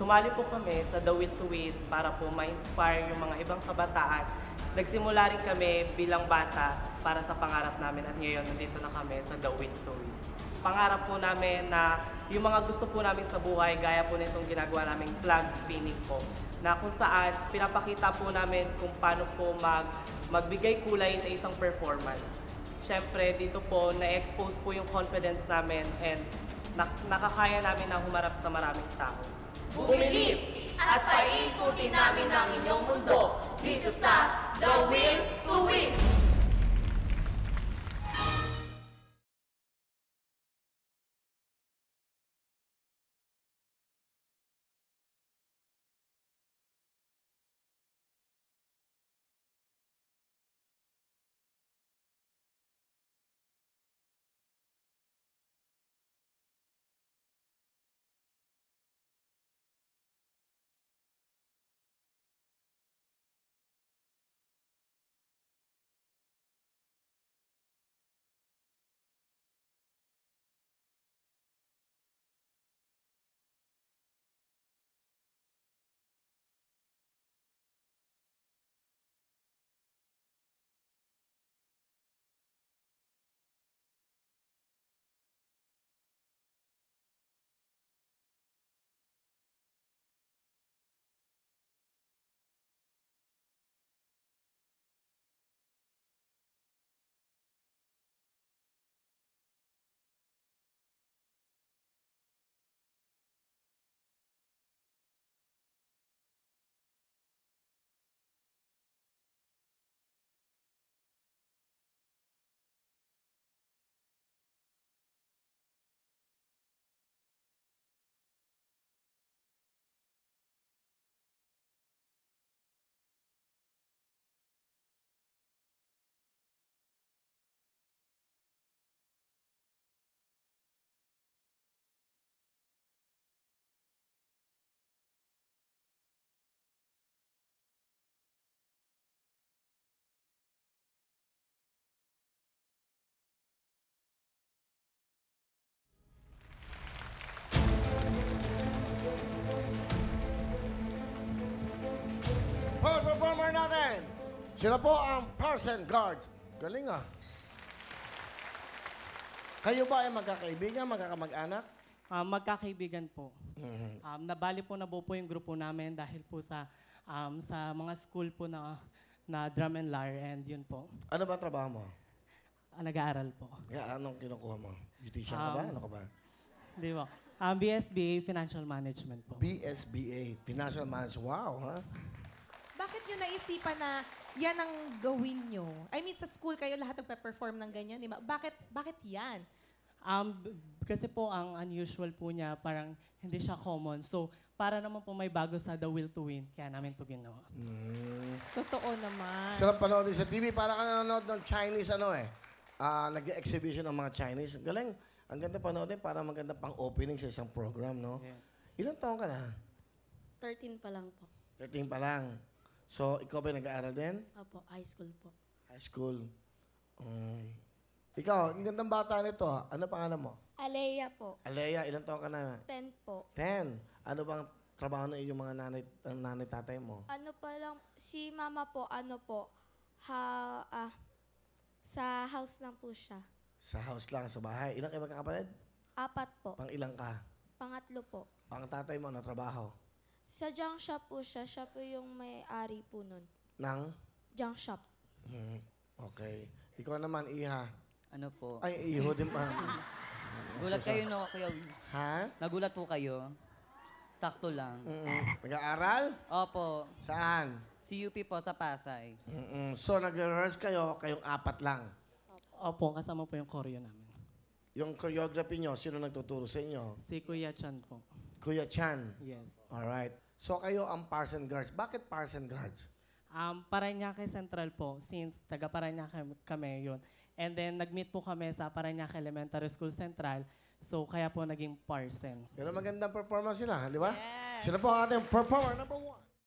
sumali po kami sa The Will to Win para po ma-inspire yung mga ibang kabataan. Nagsimula rin kami bilang bata para sa pangarap namin at ngayon nandito na kami sa The Will to Win. Pangarap po namin na yung mga gusto po namin sa buhay, gaya po nitong ginagawa naming flag spinning po, na kung saan pinapakita po namin kung paano po magbigay kulay sa isang performance. Siyempre, dito po na-expose po yung confidence namin and nakakaya namin na humarap sa maraming tao. Bumilib at paikutin namin ang inyong mundo dito sa The Will to Win! First performer natin, sila po ang Parson Guards. Galing ah. Kayo ba ay magkakaibigan, magkakamag-anak? Magkakaibigan po. Nabali po nabuo po yung grupo namin dahil po sa mga school po na drum and lyre and yun po. Ano ba ang trabaho mo? Nag-aaral po. Anong kinukuha mo? Beautician ka ba? Ano ka ba? Di ba? BSBA Financial Management po. BSBA, Financial Management. Wow, ha? Bakit nyo naisipan na yan ang gawin nyo? I mean, sa school kayo lahat nagpe-perform ng ganyan, di ba? Bakit yan? Kasi po ang unusual po niya, parang hindi siya common. So, para naman po may bago sa The Will to Win, kaya namin ito ginawa. Totoo naman. Sarap panoodin sa TV. Para ka nanonood ng Chinese, nag-exhibition ng mga Chinese. Galing. Ang ganda panoodin para maganda pang opening sa isang program, no? Yeah. Ilang taon ka na? 13 pa lang po. 13 pa lang. So, ikaw ba nag-aaral din? Opo, high school po. High school. Ikaw, ang gandang bata nito. Ano pangalan mo? Alea po. Alea, ilang taon ka na? 10 po. 10. Ano bang trabaho ng iyong mga nanay tatay mo? Ano pa lang, si mama po, sa house lang po siya. Sa house lang, sa bahay. Ilang kayo magkakapatid? 4 po. Pang ilang ka? Pangatlo po. Pang tatay mo, ano trabaho? Sa junk shop po siya. Siya po yung may-ari po nun. Nang? Junk shop. Okay. Ikaw naman, Iha. Ano po? Ay, Iho din pa. Nagulat kayo, no, Kuya Will? Ha? Nagulat po kayo? Sakto lang. Nag-aaral? Opo. Saan? CUP po sa Pasay. So, nag-rehearse kayo, kayong 4 lang. Opo, kasama po yung choreo namin. Yung choreography nyo, sino nagtuturo sa inyo? Si Kuya Chan po. Kuya Chan. Yes. Alright. So, kayo ang Parson Guards. Bakit Parson Guards? Parañaque Central po, since taga Parañaque kami yun. And then, nag-meet po kami sa Parañaque Elementary School Central. So, kaya po naging Parson. Pero magandang performance sila, di ba? Yes. Sila po ang ating performer number 1.